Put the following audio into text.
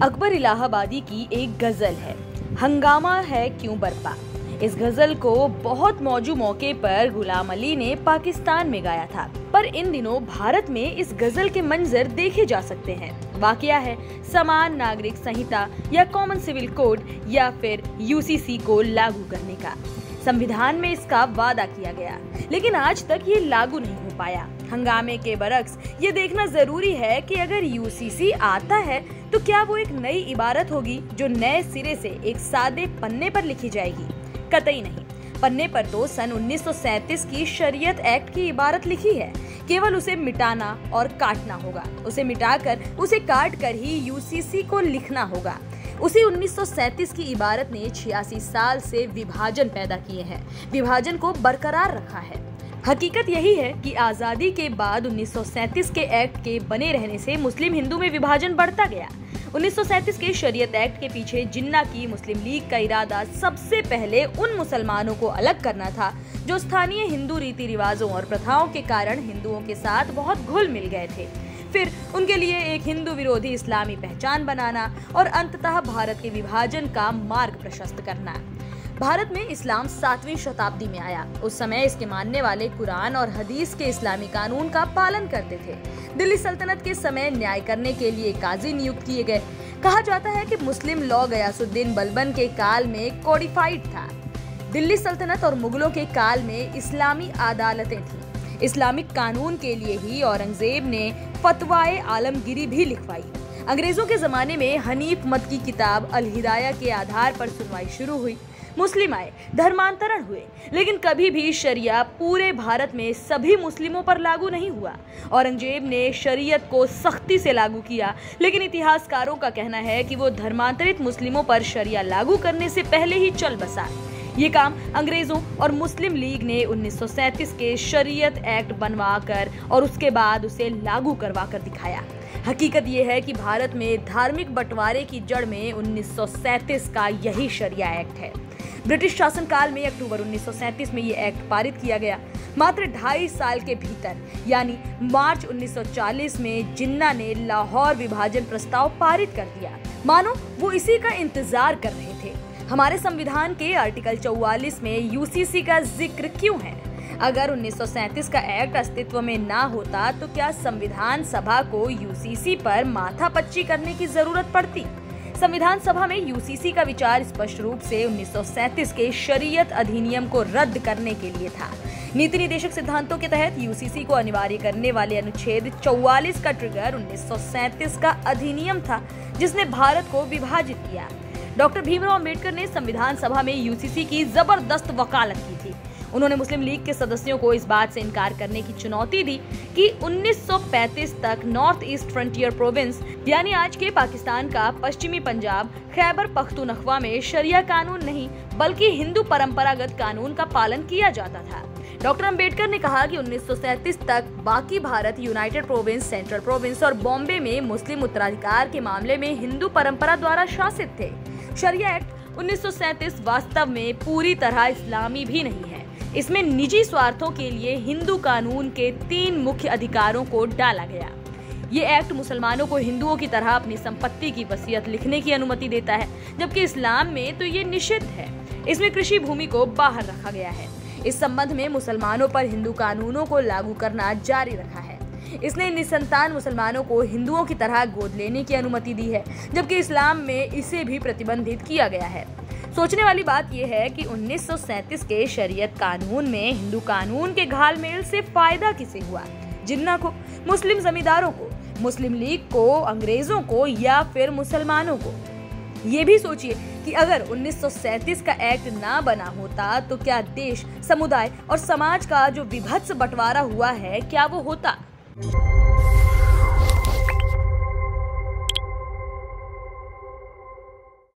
अकबर इलाहाबादी की एक गजल है, हंगामा है क्यों बरपा। इस गजल को बहुत मौजू मौके पर गुलाम अली ने पाकिस्तान में गाया था, पर इन दिनों भारत में इस गजल के मंजर देखे जा सकते हैं। वाकया है समान नागरिक संहिता या कॉमन सिविल कोड या फिर यूसीसी को लागू करने का। संविधान में इसका वादा किया गया, लेकिन आज तक ये लागू नहीं हो पाया। हंगामे के बरक्स ये देखना जरूरी है कि अगर यूसीसी आता है तो क्या वो एक नई इबारत होगी जो नए सिरे से एक सादे पन्ने पर लिखी जाएगी। कतई नहीं, पन्ने पर तो सन 1937 की शरीयत एक्ट की इबारत लिखी है, केवल उसे मिटाना और काटना होगा। उसे मिटाकर उसे काट कर ही यूसीसी को लिखना होगा। उसी 1937 की इबारत ने 86 साल से विभाजन पैदा किए हैं, विभाजन को बरकरार रखा है। हकीकत यही है कि आजादी के बाद 1937 के एक्ट के बने रहने से मुस्लिम हिंदू में विभाजन बढ़ता गया। 1937 के शरीयत एक्ट के पीछे जिन्ना की मुस्लिम लीग का इरादा सबसे पहले उन मुसलमानों को अलग करना था जो स्थानीय हिंदू रीति रिवाजों और प्रथाओं के कारण हिंदुओं के साथ बहुत घुल मिल गए थे। फिर उनके लिए एक हिंदू विरोधी इस्लामी पहचान बनाना और अंततः भारत के विभाजन का मार्ग प्रशस्त करना। भारत में इस्लाम 7वीं शताब्दी में आया। उस समय इसके मानने वाले कुरान और हदीस के इस्लामी कानून का पालन करते थे। दिल्ली सल्तनत के समय न्याय करने के लिए काजी नियुक्त किए गए। कहा जाता है कि मुस्लिम लॉ गयासुद्दीन बलबन के काल में कोडिफाइड था। दिल्ली सल्तनत और मुगलों के काल में इस्लामी अदालतें थीं। इस्लामिक कानून के लिए ही औरंगजेब ने फतवाए आलमगिरी भी लिखवाई। अंग्रेजों के जमाने में हनीफ मत की किताब अल हिदाया के आधार पर सुनवाई शुरू हुई। मुस्लिम आए, धर्मांतरण हुए, लेकिन कभी भी शरिया पूरे भारत में सभी मुस्लिमों पर लागू नहीं हुआ। औरंगजेब ने शरीयत को सख्ती से लागू किया, लेकिन इतिहासकारों का कहना है कि वो धर्मांतरित मुस्लिमों पर शरिया लागू करने से पहले ही चल बसा। ये काम अंग्रेजों और मुस्लिम लीग ने 1937 के शरीयत एक्ट बनवा कर और उसके बाद उसे लागू करवा कर दिखाया। हकीकत ये है कि भारत में धार्मिक बंटवारे की जड़ में 1937 का यही शरिया एक्ट है। ब्रिटिश शासनकाल में अक्टूबर 1937 में ये एक्ट पारित किया गया। मात्र 2.5 साल के भीतर यानी मार्च 1940 में जिन्ना ने लाहौर विभाजन प्रस्ताव पारित कर दिया, मानो वो इसी का इंतजार कर रहे थे। हमारे संविधान के आर्टिकल 44 में यूसीसी का जिक्र क्यों है? अगर 1937 का एक्ट अस्तित्व में ना होता तो क्या संविधान सभा को यूसीसी पर माथापच्ची करने की जरूरत पड़ती? संविधान सभा में यूसीसी का विचार स्पष्ट रूप से 1937 के शरीयत अधिनियम को रद्द करने के लिए था। नीति निर्देशक सिद्धांतों के तहत यूसीसी को अनिवार्य करने वाले अनुच्छेद 44 का ट्रिगर 1937 का अधिनियम था, जिसने भारत को विभाजित किया। डॉक्टर भीमराव अंबेडकर ने संविधान सभा में यूसीसी की जबरदस्त वकालत की थी। उन्होंने मुस्लिम लीग के सदस्यों को इस बात से इनकार करने की चुनौती दी कि 1935 तक नॉर्थ ईस्ट फ्रंटियर प्रोविंस यानी आज के पाकिस्तान का पश्चिमी पंजाब, खैबर पख्तूनख्वा में शरिया कानून नहीं बल्कि हिंदू परंपरागत कानून का पालन किया जाता था। डॉक्टर अंबेडकर ने कहा कि 1937 तक बाकी Bharat, United province, central province और बॉम्बे में मुस्लिम उत्तराधिकार के मामले में हिंदू परंपरा द्वारा शासित थे। शरिया एक्ट 1937 वास्तव में पूरी तरह इस्लामी भी नहीं है। इसमें निजी स्वार्थों के लिए हिंदू कानून के 3 मुख्य अधिकारों को डाला गया। ये एक्ट मुसलमानों को हिंदुओं की तरह अपनी संपत्ति की वसीयत लिखने की अनुमति देता है, जबकि इस्लाम में तो ये निषिद्ध है। इसमें कृषि भूमि को बाहर रखा गया है। इस संबंध में मुसलमानों पर हिंदू कानूनों को लागू करना जारी रखा है। इसने निसंतान मुसलमानों को हिंदुओं की तरह गोद लेने की अनुमति दी है, जबकि इस्लाम में इसे भी प्रतिबंधित किया गया है। सोचने वाली बात यह है कि 1937 के शरीयत कानून में हिंदू कानून के घालमेल से फायदा किसे हुआ? जिन्ना को, मुस्लिम जमींदारों को, मुस्लिम लीग को, अंग्रेजों को या फिर मुसलमानों को? ये भी सोचिए कि अगर 1937 का एक्ट ना बना होता तो क्या देश, समुदाय और समाज का जो विभत्स बंटवारा हुआ है क्या वो होता?